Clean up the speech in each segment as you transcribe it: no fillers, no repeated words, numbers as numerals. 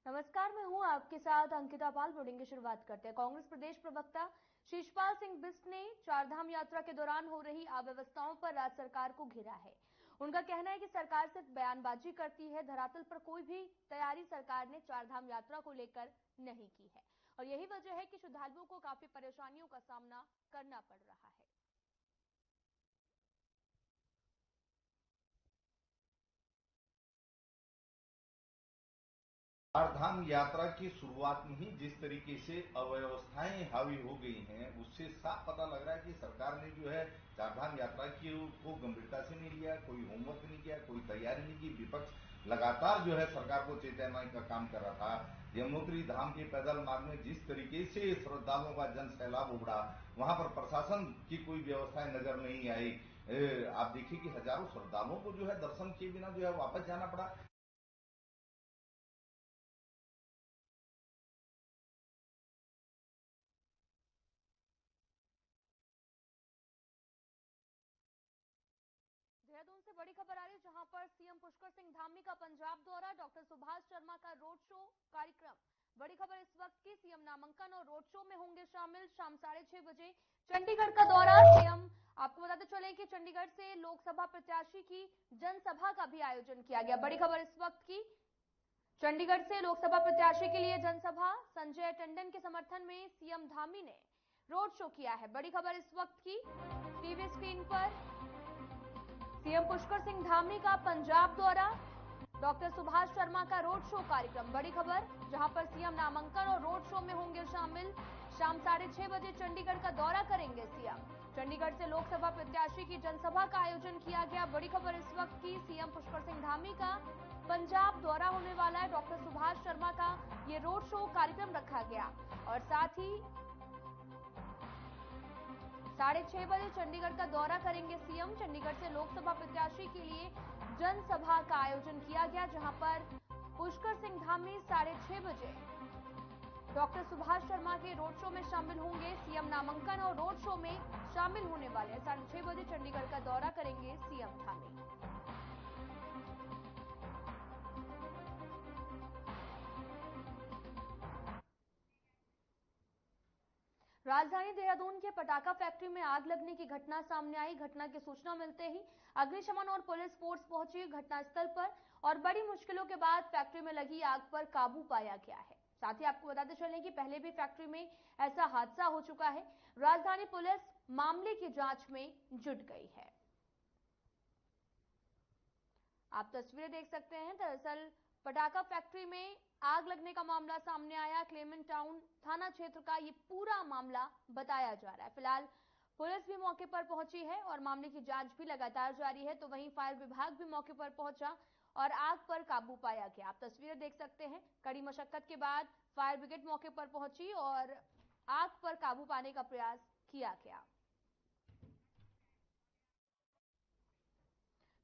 नमस्कार, मैं हूं आपके साथ अंकिता पाल। बुलेटिन की शुरुआत करते हैं। कांग्रेस प्रदेश प्रवक्ता शिषपाल सिंह बिष्ट ने चारधाम यात्रा के दौरान हो रही अव्यवस्थाओं पर राज्य सरकार को घेरा है। उनका कहना है कि सरकार सिर्फ बयानबाजी करती है, धरातल पर कोई भी तैयारी सरकार ने चारधाम यात्रा को लेकर नहीं की है और यही वजह है कि श्रद्धालुओं को काफी परेशानियों का सामना करना पड़ रहा है। चारधाम यात्रा की शुरुआत में ही जिस तरीके से अव्यवस्थाएं हावी हो गई हैं, उससे साफ पता लग रहा है कि सरकार ने जो है चारधाम यात्रा को गंभीरता से नहीं लिया, कोई होमवर्क नहीं किया, कोई तैयारी नहीं की। विपक्ष लगातार जो है सरकार को चेतावनी का काम कर रहा था। यमुनोत्री धाम के पैदल मार्ग में जिस तरीके से श्रद्धालुओं का जन सैलाब उमड़ा, वहां पर प्रशासन की कोई व्यवस्थाएं नजर नहीं आई। आप देखिए कि हजारों श्रद्धालुओं को जो है दर्शन किए बिना जो है वापस जाना पड़ा। देहरादून से बड़ी खबर आ रही है, जहां पर सीएम पुष्कर सिंह धामी का पंजाब दौरा, डॉक्टर सुभाष शर्मा का रोड शो कार्यक्रम। बड़ी खबर इस वक्त की, सीएम नामांकन और रोड शो में होंगे शामिल। शाम 6:30 बजे चंडीगढ़ का दौरा। सीएम आपको बताते चले कि चंडीगढ़ से लोकसभा प्रत्याशी की जनसभा का भी आयोजन किया गया। बड़ी खबर इस वक्त की, चंडीगढ़ से लोकसभा प्रत्याशी के लिए जनसभा, संजय टंडन के समर्थन में सीएम धामी ने रोड शो किया है। बड़ी खबर इस वक्त की, टीवी स्क्रीन पर सीएम पुष्कर सिंह धामी का पंजाब दौरा, डॉक्टर सुभाष शर्मा का रोड शो कार्यक्रम। बड़ी खबर, जहां पर सीएम नामांकन और रोड शो में होंगे शामिल। शाम 6:30 बजे चंडीगढ़ का दौरा करेंगे सीएम। चंडीगढ़ से लोकसभा प्रत्याशी की जनसभा का आयोजन किया गया। बड़ी खबर इस वक्त की, सीएम पुष्कर सिंह धामी का पंजाब दौरा होने वाला है। डॉक्टर सुभाष शर्मा का ये रोड शो कार्यक्रम रखा गया और साथ ही 6:30 बजे चंडीगढ़ का दौरा करेंगे सीएम। चंडीगढ़ से लोकसभा प्रत्याशी के लिए जनसभा का आयोजन किया गया, जहां पर पुष्कर सिंह धामी 6:30 बजे डॉक्टर सुभाष शर्मा के रोड शो में शामिल होंगे। सीएम नामांकन और रोड शो में शामिल होने वाले हैं। 6:30 बजे चंडीगढ़ का दौरा करेंगे सीएम धामी। राजधानी देहरादून के पटाखा फैक्ट्री में आग लगने की घटना सामने आई। घटना की सूचना मिलते ही अग्निशमन और पुलिस फोर्स पहुंची घटनास्थल पर और बड़ी मुश्किलों के बाद फैक्ट्री में लगी आग पर काबू पाया गया है। साथ ही आपको बताते चलें कि पहले भी फैक्ट्री में ऐसा हादसा हो चुका है। राजधानी पुलिस मामले की जांच में जुट गई है। आप तस्वीरें देख सकते हैं। दरअसल पटाखा फैक्ट्री में आग लगने का मामला सामने आया। क्लेमेंट टाउन थाना क्षेत्र का ये पूरा मामला बताया जा रहा है। फिलहाल पुलिस भी मौके पर पहुंची है और मामले की जांच भी लगातार जारी है। तो वहीं फायर विभाग भी मौके पर पहुंचा और आग पर काबू पाया गया। आप तस्वीरें देख सकते हैं। कड़ी मशक्कत के बाद फायर ब्रिगेड मौके पर पहुंची और आग पर काबू पाने का प्रयास किया गया।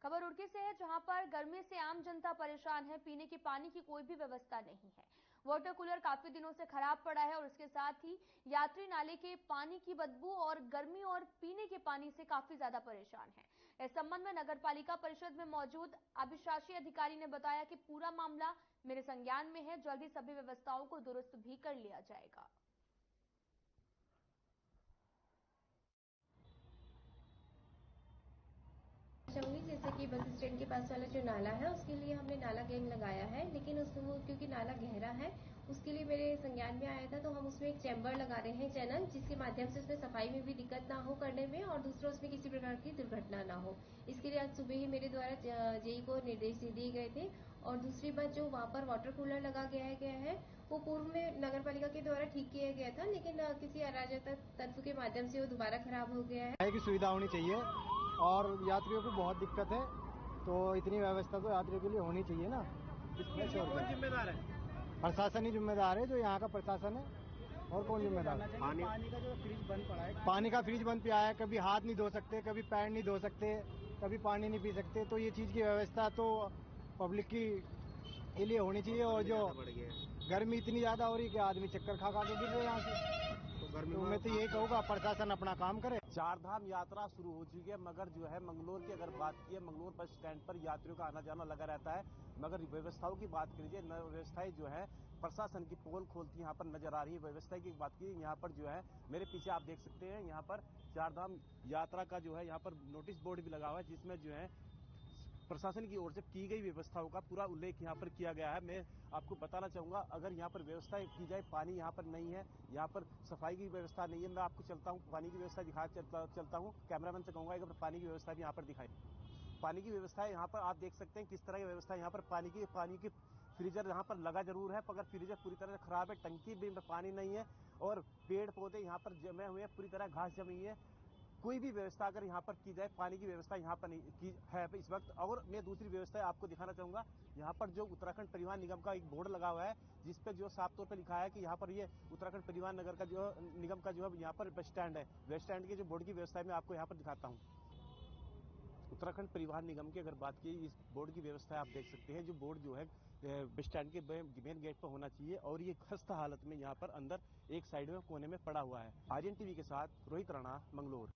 खबर रुड़की से है, जहां पर गर्मी से आम जनता परेशान है। पीने के पानी की कोई भी व्यवस्था नहीं है। वाटर कूलर काफी दिनों से खराब पड़ा है और इसके साथ ही यात्री नाले के पानी की बदबू और गर्मी और पीने के पानी से काफी ज्यादा परेशान है। इस संबंध में नगर पालिका परिषद में मौजूद अभिशासी अधिकारी ने बताया कि पूरा मामला मेरे संज्ञान में है, जल्द ही सभी व्यवस्थाओं को दुरुस्त भी कर लिया जाएगा। जैसे कि बस स्टैंड के पास वाला जो नाला है उसके लिए हमने नाला गैंग लगाया है, लेकिन उसको क्योंकि नाला गहरा है उसके लिए मेरे संज्ञान में आया था, तो हम उसमें एक चैम्बर लगा रहे हैं चैनल, जिसके माध्यम से उसमें सफाई में भी दिक्कत ना हो करने में और दूसरा उसमें किसी प्रकार की दुर्घटना ना हो। इसके लिए आज सुबह ही मेरे द्वारा जेई को निर्देश दिए गए थे। और दूसरी बात, जो वहाँ पर वाटर कूलर लगा गया है वो पूर्व में नगर पालिका के द्वारा ठीक किया गया था, लेकिन किसी अराजक तत्व के माध्यम से वो दोबारा खराब हो गया है। की सुविधा होनी चाहिए और यात्रियों को बहुत दिक्कत है, तो इतनी व्यवस्था तो यात्रियों के लिए होनी चाहिए ना। कौन जिम्मेदार है? प्रशासन ही जिम्मेदार है, जो यहाँ का प्रशासन है, और कौन जिम्मेदार है? पानी का जो फ्रिज बंद पड़ा है, पानी का फ्रिज बंद पिया है, कभी हाथ नहीं धो सकते, कभी पैर नहीं धो सकते, कभी पानी नहीं पी सकते। तो ये चीज की व्यवस्था तो पब्लिक के लिए होनी चाहिए। और जो गर्मी इतनी ज्यादा हो रही है कि आदमी चक्कर खा के गिर रहे हैं यहाँ से। तो तो मैं तो यही कहूँगा प्रशासन अपना काम करे। चारधाम यात्रा शुरू हो चुकी है, मगर जो है मंगलोर की अगर बात की है, मंगलोर बस स्टैंड पर यात्रियों का आना जाना लगा रहता है। मगर व्यवस्थाओं की बात कीजिए, व्यवस्थाएं जो है प्रशासन की पोल खोलती यहाँ पर नजर आ रही है। व्यवस्था की बात की यहाँ पर जो है मेरे पीछे आप देख सकते हैं, यहाँ पर चारधाम यात्रा का जो है यहाँ पर नोटिस बोर्ड भी लगा हुआ है, जिसमें जो है प्रशासन की ओर से की गई व्यवस्थाओं का पूरा उल्लेख यहाँ पर किया गया है। मैं आपको बताना चाहूंगा, अगर यहाँ पर व्यवस्था की जाए, पानी यहाँ पर नहीं है, यहाँ पर सफाई की व्यवस्था नहीं है। मैं आपको चलता हूँ, पानी की व्यवस्था दिखा चलता हूँ। कैमरामैन से कहूंगा एक बार पानी की व्यवस्था भी यहाँ पर दिखाई। पानी की व्यवस्था है यहाँ पर, आप देख सकते हैं किस तरह की व्यवस्था है यहाँ पर। पानी की फ्रीजर यहाँ पर लगा जरूर है, मगर फ्रीजर पूरी तरह से खराब है। टंकी में पानी नहीं है और पेड़ पौधे यहाँ पर जमे हुए हैं, पूरी तरह घास जमी है। कोई भी व्यवस्था अगर यहाँ पर की जाए, पानी की व्यवस्था यहाँ पर नहीं की है इस वक्त। और मैं दूसरी व्यवस्था आपको दिखाना चाहूंगा, यहाँ पर जो उत्तराखंड परिवहन निगम का एक बोर्ड लगा हुआ है, जिस पे जो साफ तौर पे लिखा है कि यहाँ पर ये उत्तराखंड परिवहन नगर का जो निगम का जो यहाँ पर बस स्टैंड है। बस स्टैंड के जो बोर्ड की व्यवस्था है मैं आपको यहाँ पर दिखाता हूँ। उत्तराखंड परिवहन निगम की अगर बात की, इस बोर्ड की व्यवस्था आप देख सकते हैं। जो बोर्ड जो है बस स्टैंड के मेन गेट पर होना चाहिए, और ये खस्ता हालत में यहाँ पर अंदर एक साइड में कोने में पड़ा हुआ है। आर्यन टीवी के साथ रोहित राणा, मंगलोर।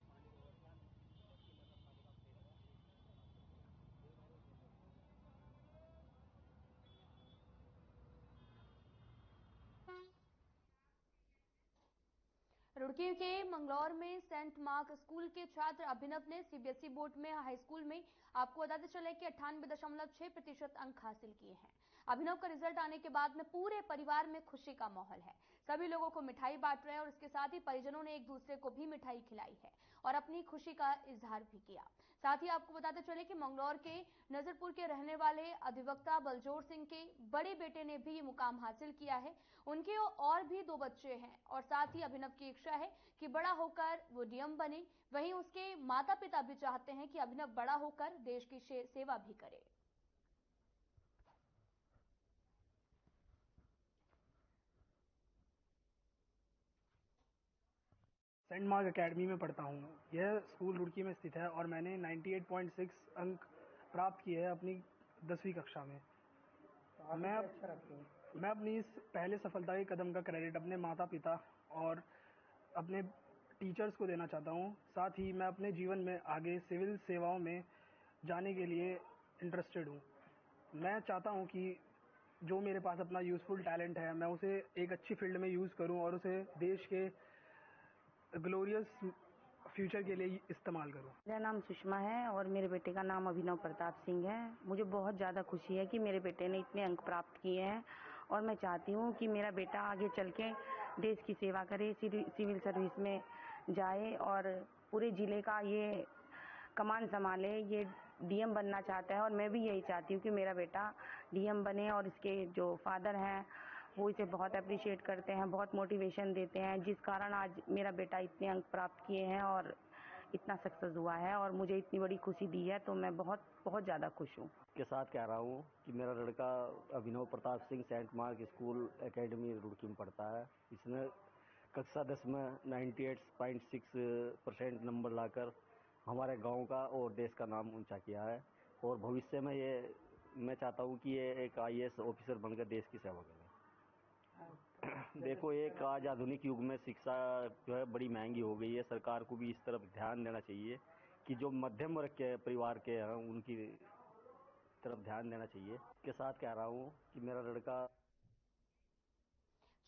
रुड़की के मंगलौर में सेंट मार्क स्कूल के छात्र अभिनव ने सीबीएसई बोर्ड में हाई स्कूल में आपको बताते चले कि 98.6% अंक हासिल किए हैं। अभिनव का रिजल्ट आने के बाद में पूरे परिवार में खुशी का माहौल है। सभी लोगों को मिठाई बांट रहे हैं और इसके साथ ही परिजनों ने एक दूसरे को भी मिठाई खिलाई है और अपनी खुशी का इजहार भी किया। साथ ही आपको बताते चले कि मंगलौर के नजरपुर के रहने वाले अधिवक्ता बलजोर सिंह के बड़े बेटे ने भी ये मुकाम हासिल किया है। उनके और भी 2 बच्चे हैं और साथ ही अभिनव की इच्छा है कि बड़ा होकर वो डीएम बने। वहीं उसके माता पिता भी चाहते हैं कि अभिनव बड़ा होकर देश की सेवा भी करे। सेंट मार्क एकेडमी में पढ़ता हूँ। यह स्कूल रुड़की में स्थित है और मैंने 98.6 अंक प्राप्त किए हैं अपनी 10वीं कक्षा में। मैं अपनी इस पहले सफलता के कदम का क्रेडिट अपने माता पिता और अपने टीचर्स को देना चाहता हूँ। साथ ही मैं अपने जीवन में आगे सिविल सेवाओं में जाने के लिए इंटरेस्टेड हूँ। मैं चाहता हूँ कि जो मेरे पास अपना यूज़फुल टैलेंट है, मैं उसे एक अच्छी फील्ड में यूज़ करूँ और उसे देश के ग्लोरियस फ्यूचर के लिए इस्तेमाल करूं। मेरा नाम सुषमा है और मेरे बेटे का नाम अभिनव प्रताप सिंह है। मुझे बहुत ज़्यादा खुशी है कि मेरे बेटे ने इतने अंक प्राप्त किए हैं और मैं चाहती हूं कि मेरा बेटा आगे चल के देश की सेवा करे, सिविल सर्विस में जाए और पूरे ज़िले का ये कमान संभाले। ये डीएम बनना चाहता है और मैं भी यही चाहती हूँ कि मेरा बेटा डीएम बने। और इसके जो फादर हैं वो इसे बहुत अप्रिशिएट करते हैं, बहुत मोटिवेशन देते हैं, जिस कारण आज मेरा बेटा इतने अंक प्राप्त किए हैं और इतना सक्सेस हुआ है और मुझे इतनी बड़ी खुशी दी है, तो मैं बहुत बहुत ज़्यादा खुश हूँ। के साथ कह रहा हूँ कि मेरा लड़का Abhinav Pratap Singh Saint Mark school academy Roorkee में पढ़ता है। इसने कक्षा 10 में 98.6% नंबर लाकर हमारे गांव का और देश का नाम ऊंचा किया है और भविष्य में ये मैं चाहता हूँ कि ये एक IAS ऑफिसर बनकर देश की सेवा करे। देखो, एक आज आधुनिक युग में शिक्षा जो है बड़ी महंगी हो गई है। सरकार को भी इस तरफ ध्यान देना चाहिए कि जो मध्यम वर्ग के परिवार के हैं उनकी तरफ ध्यान देना चाहिए। के साथ कह रहा हूँ कि मेरा लड़का।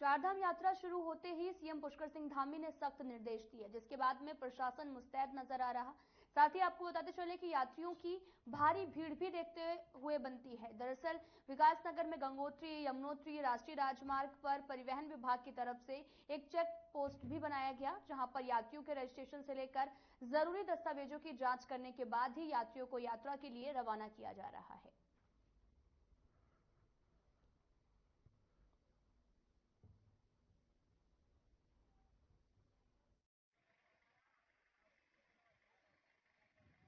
चारधाम यात्रा शुरू होते ही सीएम पुष्कर सिंह धामी ने सख्त निर्देश दिए, जिसके बाद में प्रशासन मुस्तैद नजर आ रहा। साथ ही आपको बताते चले कि यात्रियों की भारी भीड़ भी देखते हुए बनती है। दरअसल विकासनगर में गंगोत्री यमुनोत्री राष्ट्रीय राजमार्ग पर परिवहन विभाग की तरफ से एक चेक पोस्ट भी बनाया गया, जहां पर यात्रियों के रजिस्ट्रेशन से लेकर जरूरी दस्तावेजों की जांच करने के बाद ही यात्रियों को यात्रा के लिए रवाना किया जा रहा है।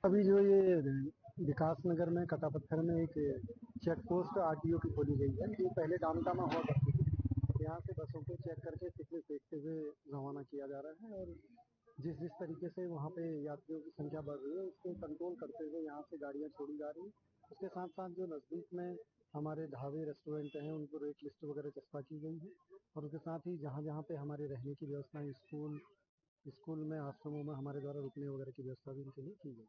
अभी जो ये विकासनगर में कटापत्थर में एक चेक पोस्ट आरटीओ की खोली गई है। ये पहले डामटामा हुआ करती थी। यहाँ से बसों को चेक करके फिटनेस देखते हुए रवाना किया जा रहा है और जिस तरीके से वहाँ पे यात्रियों की संख्या बढ़ रही है उसको कंट्रोल करते हुए यहाँ से गाड़ियाँ छोड़ी जा रही हैं। उसके साथ साथ जो नज़दीक में हमारे ढाबे रेस्टोरेंट हैं उनको रेट लिस्ट वगैरह चस्पा की गई है और उसके साथ ही जहाँ जहाँ पे हमारे रहने की व्यवस्था स्कूल में आश्रमों में हमारे द्वारा रुकने वगैरह की व्यवस्था भी उनके लिए की गई।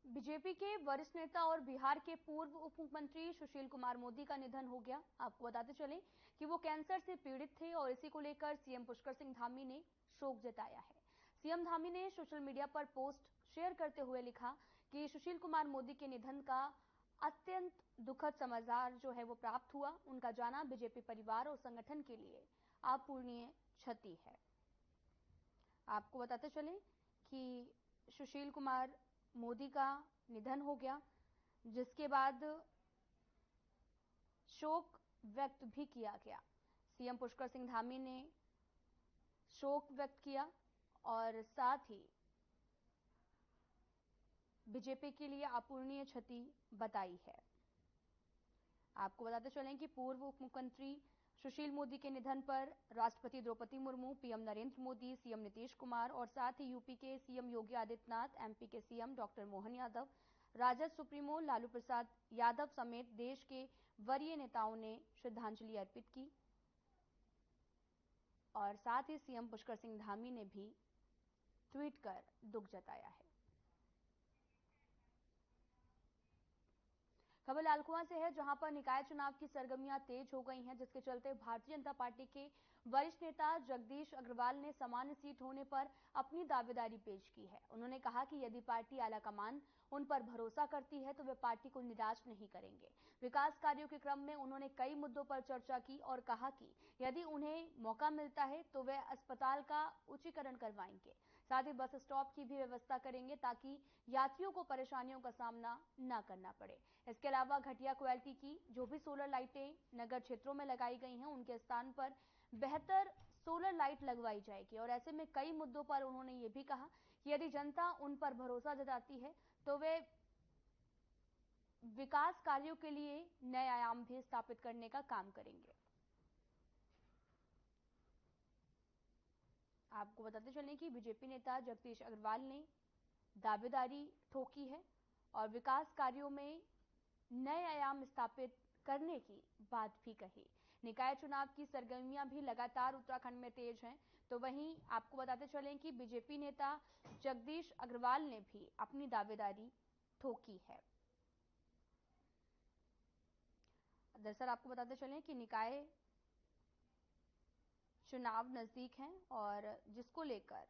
बीजेपी के वरिष्ठ नेता और बिहार के पूर्व उप मुख्यमंत्री सुशील कुमार मोदी का निधन हो गया। आपको बताते चले कि वो कैंसर से पीड़ित थे और इसी को लेकर सीएम पुष्कर सिंह धामी ने शोक जताया है। सीएम धामी ने सोशल मीडिया पर पोस्ट शेयर करते हुए लिखा कि सुशील कुमार मोदी के निधन का अत्यंत दुखद समाचार जो है वो प्राप्त हुआ। उनका जाना बीजेपी परिवार और संगठन के लिए अपूरणीय क्षति है। आपको बताते चले कि सुशील कुमार मोदी का निधन हो गया, जिसके बाद शोक व्यक्त भी किया गया। सीएम पुष्कर सिंह धामी ने शोक व्यक्त किया और साथ ही बीजेपी के लिए अपूरणीय क्षति बताई है। आपको बताते चलें कि पूर्व उप मुख्यमंत्री सुशील मोदी के निधन पर राष्ट्रपति द्रौपदी मुर्मू, पीएम नरेंद्र मोदी, सीएम नीतीश कुमार और साथ ही यूपी के सीएम योगी आदित्यनाथ, एमपी के सीएम डॉक्टर मोहन यादव, राजद सुप्रीमो लालू प्रसाद यादव समेत देश के वरीय नेताओं ने श्रद्धांजलि अर्पित की और साथ ही सीएम पुष्कर सिंह धामी ने भी ट्वीट कर दुख जताया है। खबर लालकुआं से है, जहां पर निकाय चुनाव की सरगर्मियां तेज हो गई हैं, जिसके चलते भारतीय जनता पार्टी के वरिष्ठ नेता जगदीश अग्रवाल ने सामान्य सीट होने पर अपनी दावेदारी पेश की है। उन्होंने कहा कि यदि पार्टी आलाकमान उन पर भरोसा करती है तो वे पार्टी को निराश नहीं करेंगे। विकास कार्यों के क्रम में उन्होंने कई मुद्दों पर चर्चा की और कहा कि यदि उन्हें मौका मिलता है तो वे अस्पताल का उच्चीकरण करवाएंगे, साथ ही बस स्टॉप की भी व्यवस्था करेंगे ताकि यात्रियों को परेशानियों का सामना न करना पड़े। इसके अलावा घटिया क्वालिटी की जो भी सोलर लाइटें नगर क्षेत्रों में लगाई गई हैं उनके स्थान पर बेहतर सोलर लाइट लगवाई जाएगी और ऐसे में कई मुद्दों पर उन्होंने ये भी कहा कि यदि जनता उन पर भरोसा जताती है तो वे विकास कार्यों के लिए नए आयाम भी स्थापित करने का काम करेंगे। आपको बताते चलें कि बीजेपी नेता जगदीश अग्रवाल ने दावेदारी ठोकी है और विकास कार्यों में नए आयाम स्थापित करने की बात भी कही। निकाय चुनाव की सरगर्मियां भी लगातार उत्तराखंड में तेज हैं, तो वहीं आपको बताते चलें कि बीजेपी नेता जगदीश अग्रवाल ने भी अपनी दावेदारी ठोकी है। दरअसल आपको बताते चलें कि निकाय चुनाव नजदीक हैं और जिसको लेकर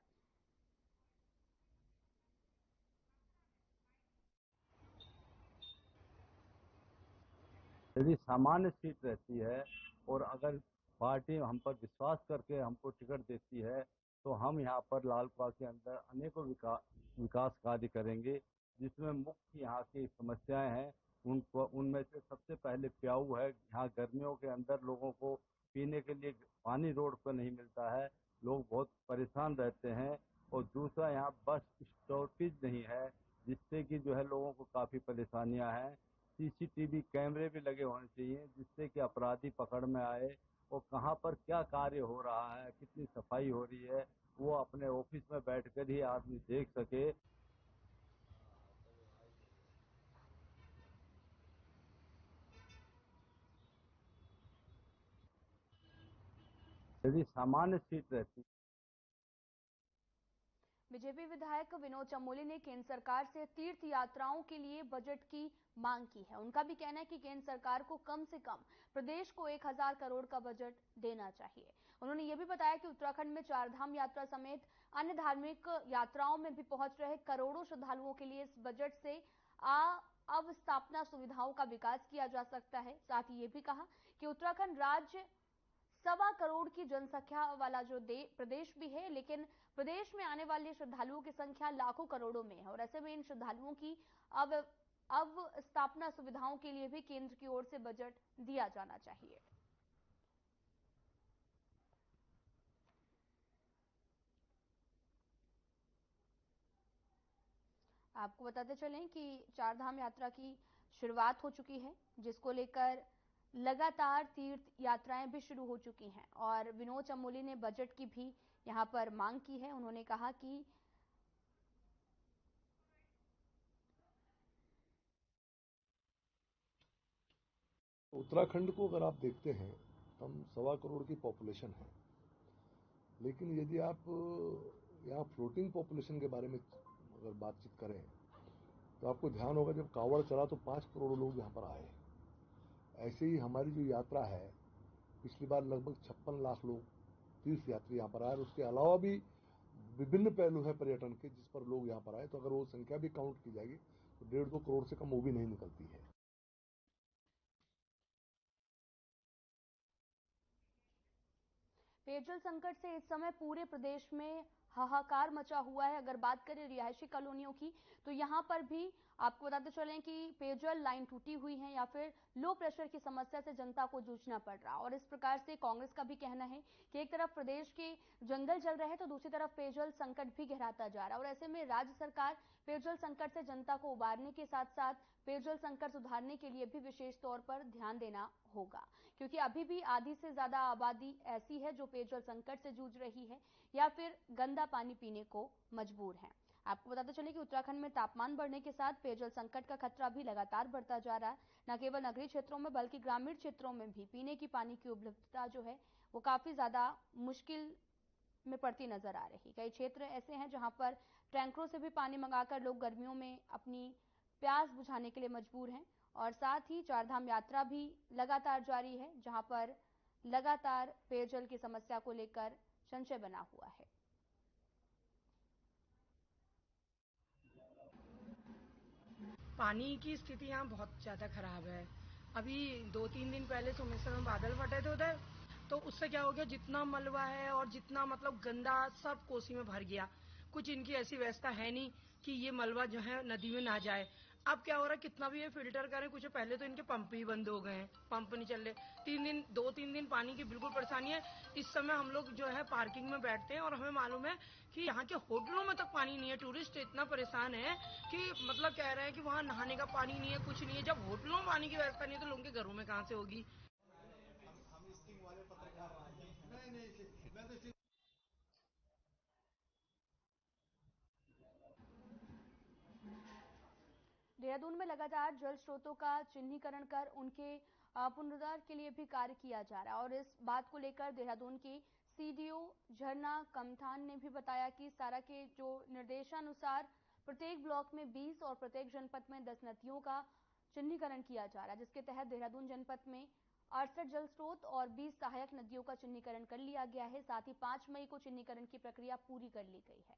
यदि सामान्य सीट रहती है और अगर पार्टी हम पर विश्वास करके हमको टिकट देती है तो हम यहाँ पर लालकुआं के अंदर अनेकों विकास कार्य करेंगे, जिसमें मुख्य यहाँ की समस्याएं हैं उनमें से सबसे पहले प्याऊ है। यहाँ गर्मियों के अंदर लोगों को पीने के लिए पानी रोड पर नहीं मिलता है, लोग बहुत परेशान रहते हैं। और दूसरा यहाँ बस स्टॉपेज नहीं है, जिससे कि जो है लोगों को काफ़ी परेशानियां हैं। सीसीटीवी कैमरे भी लगे होने चाहिए जिससे कि अपराधी पकड़ में आए और कहाँ पर क्या कार्य हो रहा है, कितनी सफाई हो रही है, वो अपने ऑफिस में बैठकर ही आदमी देख सके। यदि सामान्य सीट रहती। बीजेपी विधायक विनोद चमोली ने केंद्र सरकार से तीर्थ यात्राओं के लिए बजट की मांग की है। उनका भी कहना है कि केंद्र सरकार को कम से कम प्रदेश को 1000 करोड़ का बजट देना चाहिए। उन्होंने ये भी बताया कि उत्तराखंड में चारधाम यात्रा समेत अन्य धार्मिक यात्राओं में भी पहुंच रहे करोड़ों श्रद्धालुओं के लिए इस बजट से अवस्थापना सुविधाओं का विकास किया जा सकता है। साथ ही ये भी कहा कि उत्तराखंड राज्य 1.25 करोड़ की जनसंख्या वाला जो प्रदेश भी है, लेकिन प्रदेश में आने वाले श्रद्धालुओं की संख्या लाखों करोड़ों में है और ऐसे में इन श्रद्धालुओं की अब स्थापना सुविधाओं के लिए भी केंद्र की ओर से बजट दिया जाना चाहिए। आपको बताते चलें कि चारधाम यात्रा की शुरुआत हो चुकी है, जिसको लेकर लगातार तीर्थ यात्राएं भी शुरू हो चुकी हैं और विनोद चमोली ने बजट की भी यहां पर मांग की है। उन्होंने कहा कि उत्तराखंड को अगर आप देखते हैं, हम 1.25 करोड़ की पॉपुलेशन है, लेकिन यदि आप यहाँ फ्लोटिंग पॉपुलेशन के बारे में अगर बातचीत करें तो आपको ध्यान होगा जब कांवड़ चला तो 5 करोड़ लोग यहाँ पर आए। ऐसे ही हमारी जो यात्रा है, पिछली बार लगभग 56 लाख लोग तीर्थ यात्री यहाँ पर आए। उसके अलावा भी विभिन्न पहलू है पर्यटन के जिस पर लोग यहाँ पर आए, तो अगर वो संख्या भी काउंट की जाएगी तो 1.5-2 करोड़ से कम वो भी नहीं निकलती है। पेयजल संकट से इस समय पूरे प्रदेश में हाहाकार मचा हुआ है। अगर बात करें रिहायशी कॉलोनियों की, तो यहां पर भी आपको बताते चलें कि पेयजल लाइन टूटी हुई है या फिर लो प्रेशर की समस्या से जनता को जूझना पड़ रहा। और इस प्रकार से कांग्रेस का भी कहना है कि एक तरफ प्रदेश के जंगल जल रहे हैं तो दूसरी तरफ पेयजल संकट भी गहराता जा रहा है। और ऐसे में राज्य सरकार पेयजल संकट से जनता को उबारने के साथ साथ पेयजल संकट सुधारने के लिए भी विशेष तौर पर ध्यान देना होगा, क्योंकि अभी भी आधी से ज्यादा आबादी ऐसी है जो पेयजल संकट से जूझ रही है या फिर गंदा पानी पीने को मजबूर है। आपको बताते चले कि उत्तराखंड में तापमान बढ़ने के साथ पेयजल संकट का खतरा भी लगातार बढ़ता जा रहा है। न केवल नगरीय क्षेत्रों में बल्कि ग्रामीण क्षेत्रों में भी पीने की पानी की उपलब्धता जो है वो काफी ज्यादा मुश्किल में पड़ती नजर आ रही। कई क्षेत्र ऐसे हैं जहां पर टैंकरों से भी पानी मंगाकर लोग गर्मियों में अपनी प्यास बुझाने के लिए मजबूर हैं। और साथ ही चारधाम यात्रा भी लगातार जारी है, जहां पर लगातार पेयजल की समस्या को लेकर संशय बना हुआ है। पानी की स्थिति यहाँ बहुत ज्यादा खराब है। अभी 2-3 दिन पहले सोमेश्वर में बादल फटे थे उधर, तो उससे क्या हो गया, जितना मलबा है और जितना मतलब गंदा सब कोसी में भर गया। कुछ इनकी ऐसी व्यवस्था है नहीं कि ये मलबा जो है नदी में ना जाए। अब क्या हो रहा है, कितना भी ये फिल्टर करें, कुछ पहले तो इनके पंप ही बंद हो गए हैं, पंप नहीं चल रहे। 2-3 दिन पानी की बिल्कुल परेशानी है। इस समय हम लोग जो है पार्किंग में बैठते हैं और हमें मालूम है कि यहाँ के होटलों में तक पानी नहीं है। टूरिस्ट इतना परेशान है कि मतलब कह रहे हैं कि वहाँ नहाने का पानी नहीं है, कुछ नहीं है। जब होटलों में पानी की व्यवस्था नहीं है तो लोगों के घरों में कहाँ से होगी। देहरादून में लगातार जल स्रोतों का चिन्हीकरण कर उनके पुनरुद्धार के लिए भी कार्य किया जा रहा है। और इस बात को लेकर देहरादून की सीडीओ झरना कमथान ने भी बताया कि सारा के जो निर्देशानुसार प्रत्येक ब्लॉक में 20 और प्रत्येक जनपद में 10 नदियों का चिन्हीकरण किया जा रहा है, जिसके तहत देहरादून जनपद में 68 जल स्रोत और 20 सहायक नदियों का चिन्हीकरण कर लिया गया है। साथ ही 5 मई को चिन्हीकरण की प्रक्रिया पूरी कर ली गई है।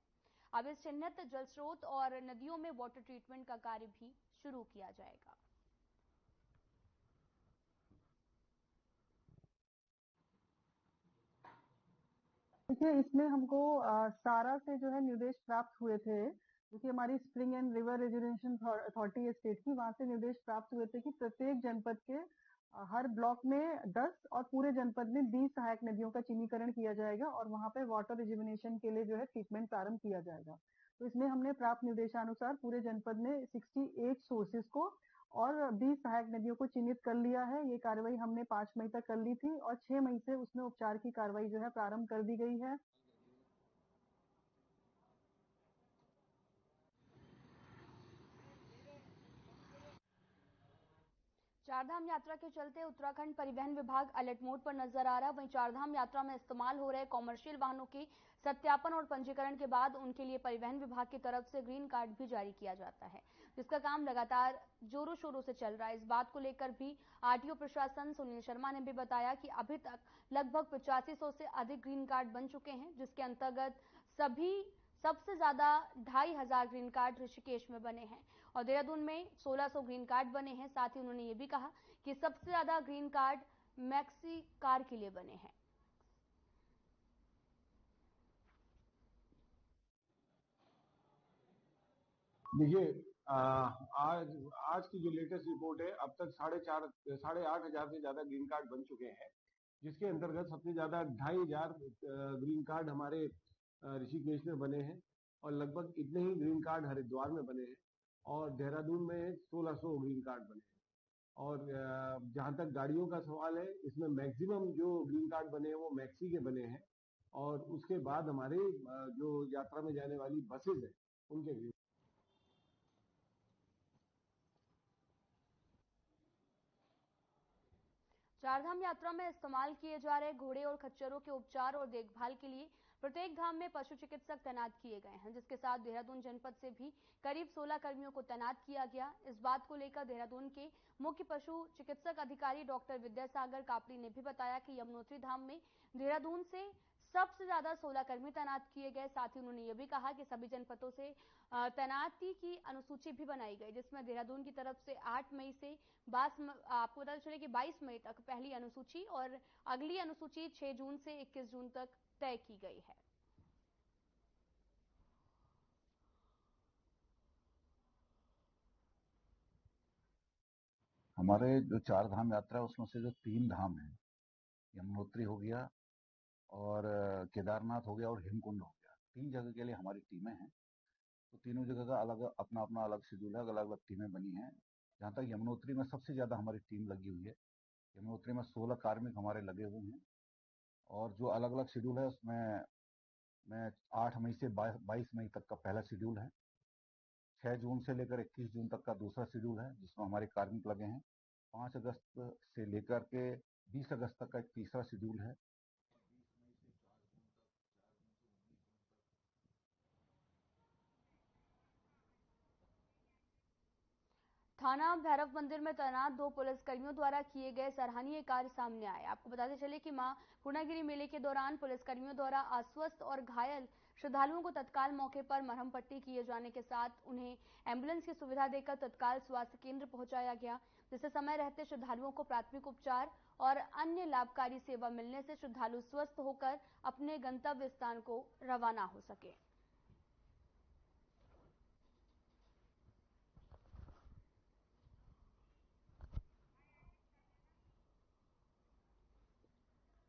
अब इस चिन्हित जल स्रोत और नदियों में वाटर ट्रीटमेंट का कार्य भी शुरू किया जाएगा। देखिए, इसमें हमको सारा से जो है निर्देश प्राप्त हुए थे, क्योंकि हमारी spring and river resolution authority state की, वहां से निर्देश प्राप्त हुए थे कि प्रत्येक जनपद के हर ब्लॉक में 10 और पूरे जनपद में 20 सहायक नदियों का चिन्हीकरण किया जाएगा और वहां पे वाटर रिजुविनेशन के लिए जो है ट्रीटमेंट प्रारंभ किया जाएगा। तो इसमें हमने प्राप्त निर्देशानुसार पूरे जनपद में 68 सोर्सेज को और 20 सहायक नदियों को चिन्हित कर लिया है। ये कार्रवाई हमने 5 मई तक कर ली थी और 6 मई से उसमें उपचार की कार्रवाई जो है प्रारंभ कर दी गई है। चारधाम यात्रा के चलते उत्तराखंड परिवहन विभाग अलर्ट मोड पर नजर आ रहा है। वहीं चारधाम यात्रा में इस्तेमाल हो रहे कॉमर्शियल वाहनों के सत्यापन और पंजीकरण के बाद उनके लिए परिवहन विभाग की तरफ से ग्रीन कार्ड भी जारी किया जाता है, जिसका काम लगातार जोरों शोरों से चल रहा है। इस बात को लेकर भी आरटीओ प्रशासन सुनील शर्मा ने भी बताया कि अभी तक लगभग 8500 से अधिक ग्रीन कार्ड बन चुके हैं, जिसके अंतर्गत सबसे ज्यादा 2500 ग्रीन कार्ड ऋषिकेश में बने हैं और देहरादून में 1600 ग्रीन कार्ड बने हैं। साथ ही उन्होंने ये भी कहा कि सबसे ज्यादा ग्रीन कार्ड मैक्सी कार के लिए बने हैं। देखिए, आज की जो लेटेस्ट रिपोर्ट है, अब तक 8,500 से ज्यादा ग्रीन कार्ड बन चुके हैं, जिसके अंतर्गत सबसे ज्यादा 2500 ग्रीन कार्ड हमारे ऋषिकेश में बने हैं और लगभग इतने ही ग्रीन कार्ड हरिद्वार में बने हैं। और देहरादून में 1600 ग्रीन कार्ड बने हैं। और जहाँ तक गाड़ियों का सवाल है, इसमें मैक्सिमम जो ग्रीन कार्ड बने हैं वो मैक्सी के बने हैं, और उसके बाद हमारी जो यात्रा में जाने वाली बसेज है उनके भी। चारधाम यात्रा में इस्तेमाल किए जा रहे घोड़े और खच्चरों के उपचार और देखभाल के लिए प्रत्येक धाम में पशु चिकित्सक तैनात किए गए हैं, जिसके साथ देहरादून जनपद से भी करीब 16 कर्मियों को तैनात किया गया। इस बात को लेकर देहरादून के मुख्य पशु चिकित्सक अधिकारी डॉक्टर विद्यासागर कापड़ी ने भी बताया कि यमुनोत्री धाम में देहरादून से सबसे ज्यादा 16 कर्मी तैनात किए गए। साथ ही उन्होंने ये भी कहा कि सभी जनपदों से तैनाती की अनुसूची भी बनाई गई, जिसमें देहरादून की तरफ से 8 मई से आपको पता चले कि 22 मई तक पहली अनुसूची और अगली अनुसूची 6 जून से 21 जून तक तय की गई है। हमारे जो 4 धाम यात्रा है उसमें से जो 3 धाम है, यमुनोत्री हो गया और केदारनाथ हो गया और हेमकुंड हो गया, 3 जगह के लिए हमारी टीमें हैं। तो तीनों जगह का अलग अपना अपना अलग शेड्यूल है, अलग अलग टीमें बनी हैं। जहाँ तक यमुनोत्री में सबसे ज्यादा हमारी टीम लगी हुई है। यमुनोत्री में 16 कार्मिक हमारे लगे हुए हैं, और जो अलग अलग शेड्यूल है उसमें 8 मई से 22 मई तक का पहला शेड्यूल है, 6 जून से लेकर 21 जून तक का दूसरा शेड्यूल है जिसमें हमारे कार्मिक लगे हैं, 5 अगस्त से लेकर के 20 अगस्त तक का एक तीसरा शेड्यूल है। थाना भैरव मंदिर में तैनात 2 पुलिसकर्मियों द्वारा किए गए सराहनीय कार्य सामने आए। आपको बताते चले कि मां पूर्णागिरी मेले के दौरान पुलिसकर्मियों द्वारा अस्वस्थ और घायल श्रद्धालुओं को तत्काल मौके पर मरहम पट्टी किए जाने के साथ उन्हें एम्बुलेंस की सुविधा देकर तत्काल स्वास्थ्य केंद्र पहुंचाया गया, जिससे समय रहते श्रद्धालुओं को प्राथमिक उपचार और अन्य लाभकारी सेवा मिलने से श्रद्धालु स्वस्थ होकर अपने गंतव्य स्थान को रवाना हो सके।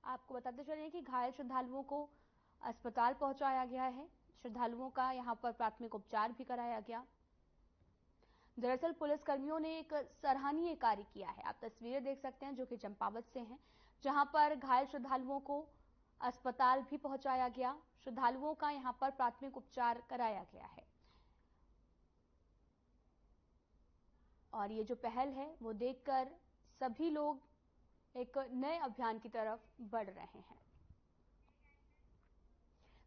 आपको बताते चलें कि घायल श्रद्धालुओं को अस्पताल पहुंचाया गया है। श्रद्धालुओं का यहां पर प्राथमिक उपचार भी कराया गया। दरअसल पुलिसकर्मियों ने एक सराहनीय कार्य किया है। आप तस्वीरें देख सकते हैं जो कि चंपावत से हैं, जहां पर घायल श्रद्धालुओं को अस्पताल भी पहुंचाया गया। श्रद्धालुओं का यहां पर प्राथमिक उपचार कराया गया है, और ये जो पहल है वो देखकर सभी लोग एक नए अभियान की तरफ बढ़ रहे हैं।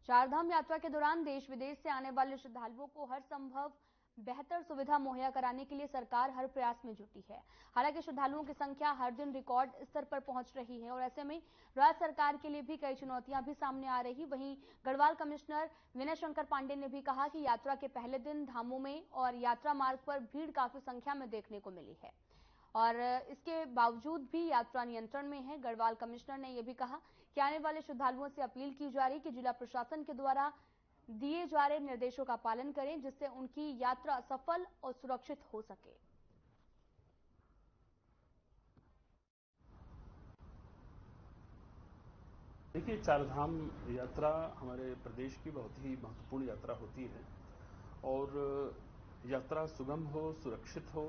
चारधाम यात्रा के दौरान देश विदेश से आने वाले श्रद्धालुओं को हर संभव बेहतर सुविधा मुहैया कराने के लिए सरकार हर प्रयास में जुटी है। हालांकि श्रद्धालुओं की संख्या हर दिन रिकॉर्ड स्तर पर पहुंच रही है, और ऐसे में राज्य सरकार के लिए भी कई चुनौतियां भी सामने आ रही। वहीं गढ़वाल कमिश्नर विनय शंकर पांडे ने भी कहा कि यात्रा के पहले दिन धामों में और यात्रा मार्ग पर भीड़ काफी संख्या में देखने को मिली है, और इसके बावजूद भी यात्रा नियंत्रण में है। गढ़वाल कमिश्नर ने यह भी कहा कि आने वाले श्रद्धालुओं से अपील की जा रही कि जिला प्रशासन के द्वारा दिए जा रहे निर्देशों का पालन करें, जिससे उनकी यात्रा सफल और सुरक्षित हो सके। देखिए, चारधाम यात्रा हमारे प्रदेश की बहुत ही महत्वपूर्ण यात्रा होती है, और यात्रा सुगम हो, सुरक्षित हो,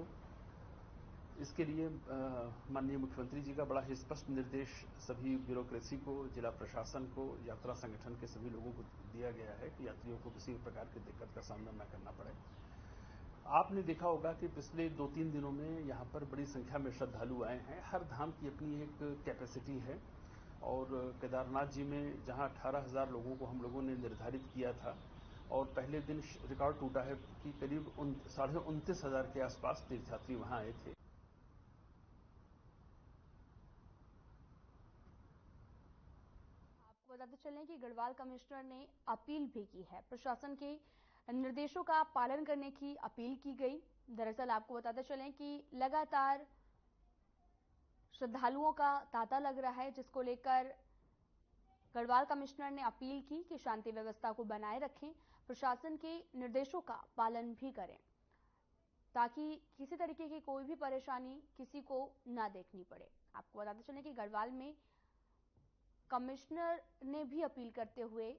इसके लिए माननीय मुख्यमंत्री जी का बड़ा ही स्पष्ट निर्देश सभी ब्यूरोक्रेसी को, जिला प्रशासन को, यात्रा संगठन के सभी लोगों को दिया गया है कि यात्रियों को किसी भी प्रकार की दिक्कत का सामना न करना पड़े। आपने देखा होगा कि पिछले 2-3 दिनों में यहाँ पर बड़ी संख्या में श्रद्धालु आए हैं। हर धाम की अपनी एक कैपेसिटी है, और केदारनाथ जी में जहाँ 18,000 लोगों को हम लोगों ने निर्धारित किया था, और पहले दिन रिकॉर्ड टूटा है कि करीब 29,500 के आसपास तीर्थयात्री वहां आए थे। आपको बताते चलें कि गढ़वाल कमिश्नर ने अपील भी की है, प्रशासन के निर्देशों का पालन करने की अपील की गई। दरअसल आपको बताते चलें कि लगातार श्रद्धालुओं का तांता लग रहा है, जिसको लेकर गढ़वाल कमिश्नर ने अपील की कि शांति व्यवस्था को बनाए रखें, प्रशासन के निर्देशों का पालन भी करें, ताकि किसी तरीके की कोई भी परेशानी किसी को ना देखनी पड़े। आपको बताते चलें कि गढ़वाल में कमिश्नर ने भी अपील करते हुए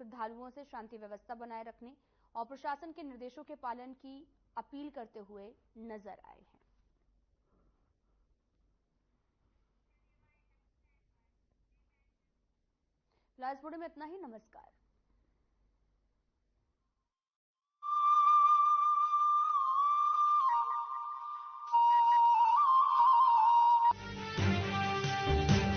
श्रद्धालुओं से शांति व्यवस्था बनाए रखने और प्रशासन के निर्देशों के पालन की अपील करते हुए नजर आए हैं। फिलहाल इस वीडियो में इतना ही। नमस्कार।